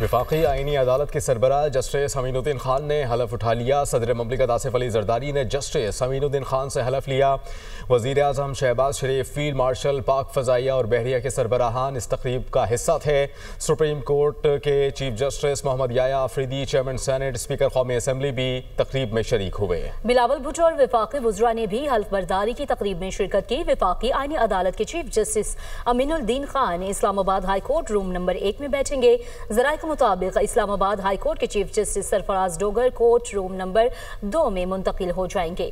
वफाकी आईनी अदालत के सरबराह जस्टिस अमीनुद्दीन खान ने हलफ उठा लिया। सदर ममलिकत आसिफ अली जरदारी ने जस्टिस अमीनुद्दीन खान से हलफ लिया। वज़ीर आज़म शहबाज शरीफ, फील्ड मार्शल, पाक फ़ज़ाइया और बहरिया के सरबराहान इस तकरीब का हिस्सा थे। सुप्रीम कोर्ट के chief justice Mohammad Yahya Afridi, chairman senate, speaker कौमी असम्बली भी तकरीब में शरीक हुए। बिलावल भुट्टो और वफाकी वज़रा ने भी हल्फ बर्दारी की तकरीब में शिरकत की। वफाकी आईनी अदालत के chief justice Aminuddin Khan Islamabad high court room number 1 में बैठेंगे। ज़राए के मुताबिक इस्लामाबाद हाई कोर्ट के chief justice Sarfaraz Dogar court room number 2 में मुंतकिल हो जाएंगे।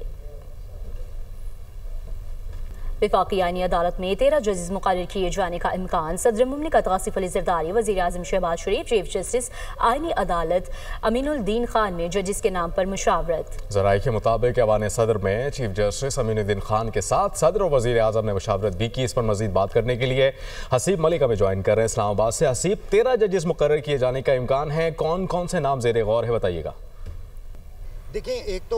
वफाकी आईनी अदालत में 13 जजेस मुकर्रर किए जाने का इम्कान। सदर मुमलिकत आसिफ अली जरदारी, वज़ीर आज़म शहबाज शरीफ, चीफ जस्टिस आईनी अदालत अमीनुद्दीन खान में जजेस के नाम पर मुशावरत। ज़राए के मुताबिक ऐवान सदर में चीफ जस्टिस अमीनुद्दीन खान के साथ सदर और वज़ीर आज़म ने मुशावरत भी की। इस पर मज़ीद बात करने के लिए हसीब मलिक हमें ज्वाइन कर रहे हैं इस्लामाबाद से। हसीब, 13 जजेस मुकर्रर किए जाने का इम्कान है, कौन कौन से नाम ज़ेर गौर है, बताइएगा। देखिए, एक तो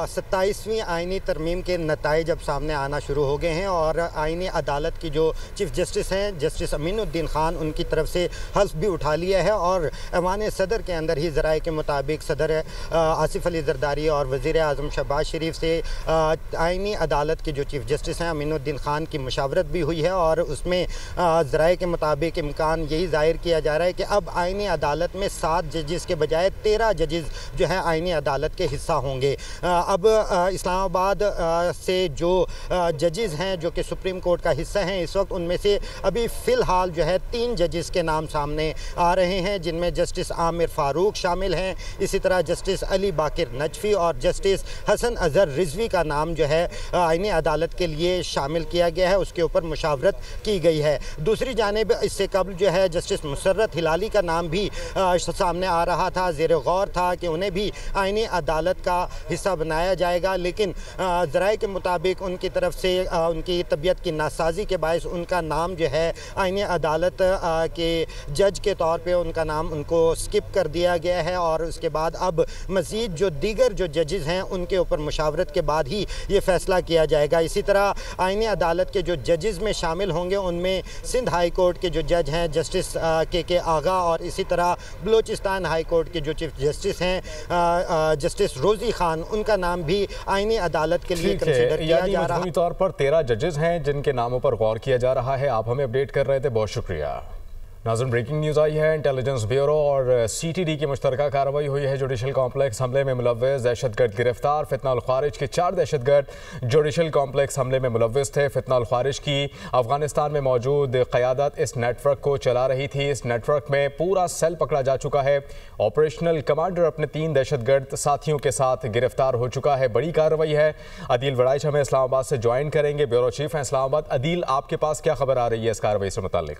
27वीं आईनी तरमीम के नताइज अब सामने आना शुरू हो गए हैं और आईनी अदालत की जो चीफ जस्टिस हैं जस्टिस अमीनुद्दीन खान, उनकी तरफ से हल्फ भी उठा लिया है। और ऐवान सदर के अंदर ही ज़राए के मुताबिक सदर आसिफ अली जरदारी और वज़ीर आज़म शहबाज शरीफ से आईनी अदालत के जो चीफ जस्टिस हैं अमीनुद्दीन खान की मुशावरत भी हुई है। और उसमें ज़राए के मुताबिक इम्कान यही ज़ाहिर किया जा रहा है कि अब आईनी अदालत में 7 जजेस के बजाय 13 जजेस जो है आईनी अदालत के हिस्सा होंगे। अब इस्लामाबाद से जो जजेस हैं जो कि सुप्रीम कोर्ट का हिस्सा हैं, इस वक्त उनमें से अभी फ़िलहाल जो है 3 जजेस के नाम सामने आ रहे हैं, जिनमें जस्टिस आमिर फ़ारूक शामिल हैं। इसी तरह जस्टिस अली बाकिर नजफ़ी और जस्टिस हसन अज़हर रिजवी का नाम जो है आईनी अदालत के लिए शामिल किया गया है, उसके ऊपर मुशावरत की गई है। दूसरी जानिब इससे कबल जो है जस्टिस मुसर्रत हिलाली का नाम भी सामने आ रहा था, ज़ेर गौर था कि उन्हें भी आईनी अदालत का हिस्सा बनाया जाएगा, लेकिन ज़राए के मुताबिक उनकी तरफ से उनकी तबीयत की नासाजी के बायस उनका नाम जो है आईनी अदालत के जज के तौर पे उनका नाम उनको स्किप कर दिया गया है। और उसके बाद अब मज़ीद जो दीगर जो जजेस हैं उनके ऊपर मुशावरत के बाद ही ये फ़ैसला किया जाएगा। इसी तरह आईनी अदालत के जो जजेस में शामिल होंगे उनमें सिंध हाई कोर्ट के जो जज हैं जस्टिस के आगा और इसी तरह बलोचिस्तान हाई कोर्ट के जो चीफ जस्टिस हैं जस्टिस रोज़ी खान, उनका नाम भी आईनी अदालत के लिए कंसीडर किया जा रहा है। तौर पर 13 जजेस हैं जिनके नामों पर गौर किया जा रहा है। आप हमें अपडेट कर रहे थे, बहुत शुक्रिया। नाज़रीन, ब्रेकिंग न्यूज़ आई है। इंटेलिजेंस ब्यूरो और CTD की मुश्तरका कार्रवाई हुई है। जुडिशल कॉम्प्लेक्स हमले में मुलव्विस दहशतगर्द गिरफ्तार। फितना उल ख़ारिज के 4 दहशतगर्द जुडिशल कॉम्प्लेक्स हमले में मुलव्विस थे। फितना उल ख़ारिज की अफगानिस्तान में मौजूद क़यादत इस नेटवर्क को चला रही थी। इस नेटवर्क में पूरा सेल पकड़ा जा चुका है। ऑपरेशनल कमांडर अपने 3 दहशतगर्द साथियों के साथ गिरफ्तार हो चुका है। बड़ी कार्रवाई है। अदील वड़ाइच हमें इस्लामाबाद से ज्वाइन करेंगे, ब्यूरो चीफ हैं इस्लामाबाद। अदील, आपके पास क्या खबर आ रही है इस कार्रवाई से मुताल्लिक?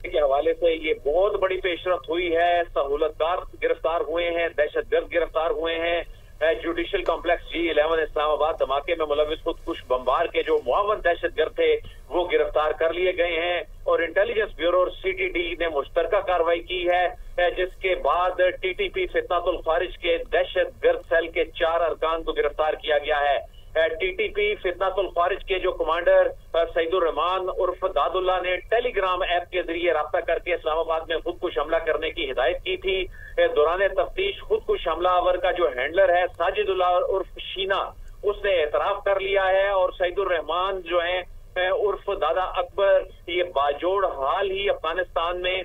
के हवाले से ये बहुत बड़ी पेशरफ हुई है। सहूलतकार गिरफ्तार हुए हैं, दहशतगर्द गिरफ्तार हुए हैं। जुडिशल कॉम्प्लेक्स G11 इस्लामाबाद धमाके में मुलव्विस खुदकुश बमबार के जो मुआवन दहशतगर्द थे वो गिरफ्तार कर लिए गए हैं। और इंटेलिजेंस ब्यूरो और CTD ने मुश्तरका कार्रवाई की है, जिसके बाद TTP फितनातुल ख़ारिज के दहशतगर्द सेल के 4 अरकान को गिरफ्तार किया गया है। TTP फितनातुल ख़ारिज के जो कमांडर सईदुर रहमान उर्फ दादुल्ला ने टेलीग्राम ऐप के जरिए राब्ता करके इस्लामाबाद में खुदकुश हमला करने की हिदायत की थी। दौरान तफ्तीश खुदकुश हमलावर का जो हैंडलर है साजिदुल्ला उर्फ शीना, उसने एतराफ कर लिया है। और सईदुर रहमान जो है उर्फ दादा अकबर, ये बाजोड़ हाल ही अफगानिस्तान में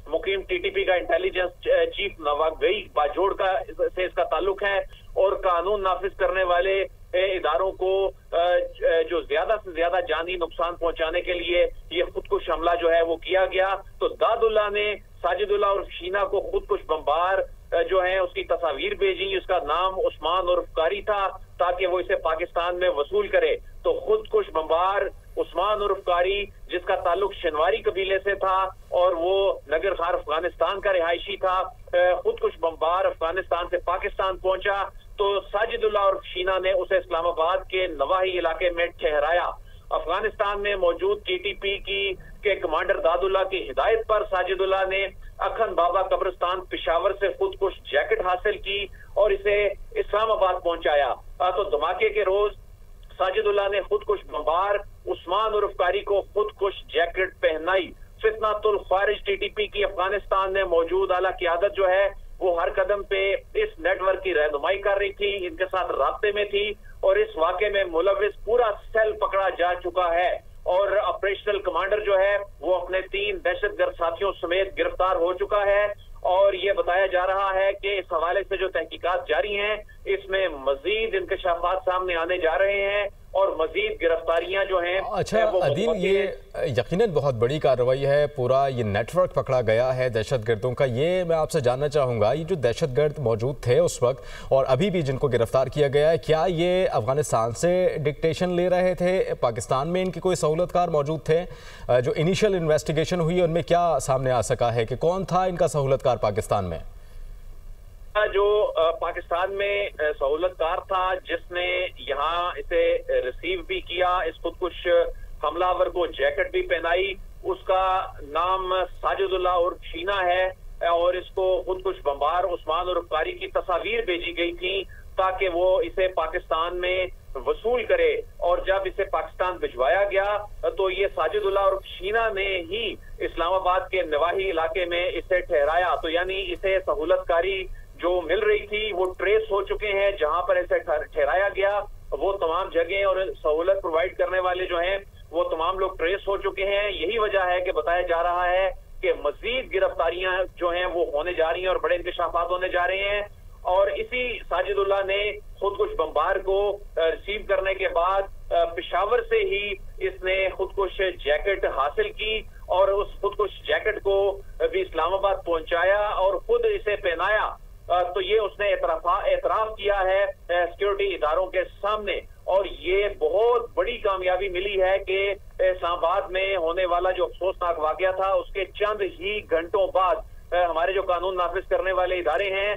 मुकीम TTP का इंटेलिजेंस चीफ नवागई बाजोड़ का से इसका ताल्लुक है। और कानून नाफिज करने वाले इदारों को जो ज्यादा से ज्यादा जानी नुकसान पहुंचाने के लिए ये खुदकुश हमला जो है वो किया गया। तो दादुल्ला ने साजिदुल्ला और शीना को खुदकुश बमबार जो है उसकी तस्वीर भेजी। उसका नाम उस्मान उर्फ कारी था ताकि वो इसे पाकिस्तान में वसूल करे। तो खुदकुश बमबार उस्मान उर्फ कारी, जिसका ताल्लुक शनवारी कबीले से था और वो नगर खार अफगानिस्तान का रिहायशी था, खुदकुश बमबार अफगानिस्तान से पाकिस्तान पहुंचा। तो साजिदुल्ला और शीना ने उसे इस्लामाबाद के नवाही इलाके में ठहराया। अफगानिस्तान में मौजूद TTP के कमांडर दादुल्ला की हिदायत पर साजिदुल्ला ने अखन बाबा कब्रिस्तान पेशावर से खुदकुश जैकेट हासिल की और इसे इस्लामाबाद पहुंचाया। तो धमाके के रोज साजिदुल्ला ने खुदकुश बमबार उस्मान उर्फ कारी को खुदकुश जैकेट पहनाई फितनातुल ख्वारिज TTP की अफगानिस्तान में मौजूद आला क़यादत जो है वो हर कदम पे इस नेटवर्क की रहनुमाई कर रही थी, इनके साथ राब्ते में थी और इस वाक़े में मुलव्विस पूरा सेल पकड़ा जा चुका है और ऑपरेशनल कमांडर जो है वो अपने 3 दहशतगर्द साथियों समेत गिरफ्तार हो चुका है। और ये बताया जा रहा है कि इस हवाले से जो तहकीकात जारी हैं इसमें मजीद इंकशाफात सामने आने जा रहे हैं और मजीद गिरफ्तारियां जो हैं। अच्छा अदील, ये यकीनन बहुत बड़ी कार्रवाई है, पूरा ये नेटवर्क पकड़ा गया है दहशतगर्दों का। ये मैं आपसे जानना चाहूँगा, ये जो दहशतगर्द मौजूद थे उस वक्त और अभी भी जिनको गिरफ्तार किया गया है, क्या ये अफगानिस्तान से डिक्टेशन ले रहे थे? पाकिस्तान में इनके कोई सहूलतकार मौजूद थे? जो इनिशियल इन्वेस्टिगेशन हुई उनमें क्या सामने आ सका है कि कौन था इनका सहूलतकार पाकिस्तान में? जो पाकिस्तान में सहूलतकार था जिसने यहाँ इसे रिसीव भी किया, इस खुदकुश हमलावर को जैकेट भी पहनाई, उसका नाम साजिदुल्लाह उर्फ शीना है और इसको खुदकुश बमबार उस्मान उर्फ कारी की तस्वीर भेजी गई थी ताकि वो इसे पाकिस्तान में वसूल करे। और जब इसे पाकिस्तान भिजवाया गया तो ये साजिदुल्लाह उर्फ शीना ने ही इस्लामाबाद के नवाही इलाके में इसे ठहराया। तो यानी इसे सहूलतकारी जो मिल रही थी वो ट्रेस हो चुके हैं, जहां पर इसे ठहराया गया वो तमाम जगह और सहूलत प्रोवाइड करने वाले जो हैं वो तमाम लोग ट्रेस हो चुके हैं। यही वजह है कि बताया जा रहा है कि मजीद गिरफ्तारियां जो हैं वो होने जा रही हैं और बड़े इंकशाफात होने जा रहे हैं। और इसी साजिदुल्लाह ने खुदकुश बमबार को रिसीव करने के बाद पेशावर से ही इसने खुदकुश जैकेट हासिल की और उस खुदकुश जैकेट को भी इस्लामाबाद पहुंचाया और खुद इसे पहनाया। तो ये उसने एतराफ किया है सिक्योरिटी इदारों के सामने और ये बहुत बड़ी कामयाबी मिली है कि इस्लामाबाद में होने वाला जो अफसोसनाक वाकया था उसके चंद ही घंटों बाद हमारे जो कानून नाफिज करने वाले इदारे हैं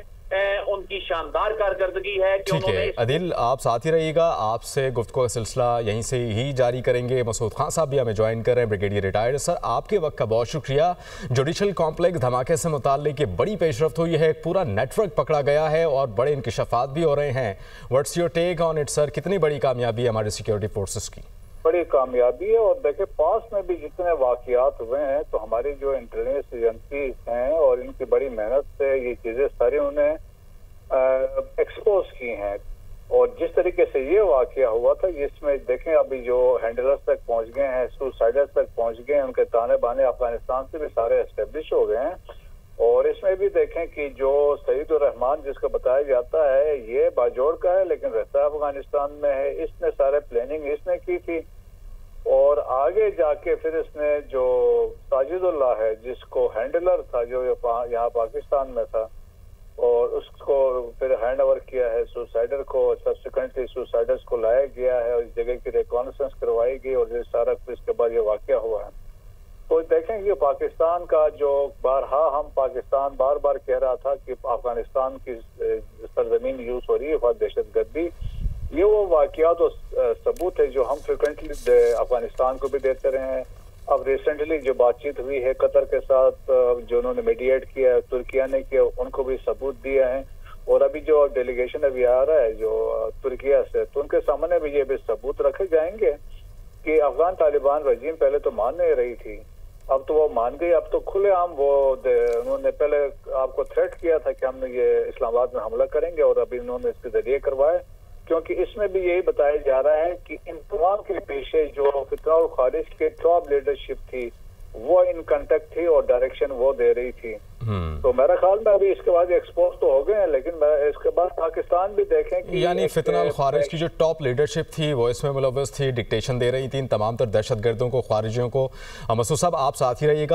उनकी शानदार कारकर्दगी है कि ठीक है अदिल, आप साथ ही रहिएगा, आपसे गुफ्तगू का सिलसिला यहीं से ही जारी करेंगे। मसूद खान साहब भी हमें ज्वाइन कर रहे हैं, ब्रिगेडियर रिटायर्ड। सर, आपके वक्त का बहुत शुक्रिया। जुडिशल कॉम्प्लेक्स धमाके से मुताल्लिक बड़ी पेशरफ्त हुई है, एक पूरा नेटवर्क पकड़ा गया है और बड़े इंकशाफात भी हो रहे हैं। What's your take on it sir? कितनी बड़ी कामयाबी है हमारे सिक्योरिटी फोर्सेस की? बड़ी कामयाबी है और देखिए पास में भी जितने वाकयात हुए हैं तो हमारी जो इंटेलिजेंस एजेंसीज हैं और इनकी बड़ी मेहनत से ये चीजें सारी उन्हें एक्सपोज की हैं। और जिस तरीके से ये वाकया हुआ था इसमें देखें अभी जो हैंडलर्स तक पहुंच गए हैं, सुसाइडर्स तक पहुंच गए हैं, उनके ताने बाने अफगानिस्तान से भी सारे एस्टेब्लिश हो गए हैं। और इसमें भी देखें कि जो सईदुर रहमान जिसको बताया जाता है ये बाजोड़ का है लेकिन रहता अफगानिस्तान में है, इसने सारे प्लानिंग इसने की थी। और आगे जाके फिर इसने जो साजिदुल्लाह है जिसको हैंडलर था जो यहाँ पाकिस्तान में था और उसको फिर हैंड ओवर किया है सुसाइडर को, सब्सिक्वेंटली सुसाइडर्स को लाया गया है और इस जगह की रिकॉनेसेंस करवाई गई और ये सारा इसके बाद ये वाकया हुआ है। तो देखेंगे पाकिस्तान का जो हम पाकिस्तान बार बार कह रहा था कि अफगानिस्तान की सरजमीन यूज हो रही है दहशतगर्दी, ये वो वाकयात तो सबूत है जो हम फ्रिक्वेंटली अफगानिस्तान को भी देते रहे हैं। अब रिसेंटली जो बातचीत हुई है कतर के साथ जो उन्होंने मीडिएट किया है, तुर्किया ने किया, उनको भी सबूत दिया है। और अभी जो डेलीगेशन अभी आ रहा है जो तुर्किया से, तो उनके सामने भी ये भी सबूत रखे जाएंगे कि अफगान तालिबान रजीम पहले तो मान नहीं रही थी, अब तो वो मान गई। अब तो खुलेआम वो उन्होंने पहले आपको थ्रेट किया था कि हम ये इस्लामाबाद में हमला करेंगे और अभी उन्होंने इसके जरिए करवाए, क्योंकि इसमें भी यही बताया जा रहा है कि इन तमाम के पीछे जो फितना और खारिज के टॉप लीडरशिप थी वो इन कांटेक्ट थी और डायरेक्शन वो दे रही थी। तो मेरा ख्याल में अभी इसके बाद एक्सपोज तो हो गए हैं लेकिन इसके बाद पाकिस्तान भी देखें कि यानी फितना और खारिज की जो टॉप लीडरशिप थी वो इसमें मुलव्वस थी, डिक्टेशन दे रही थी इन तमाम तर दहशतगर्दों को, खारिजियों को। मसूद साहब, आप साथ ही रहिएगा।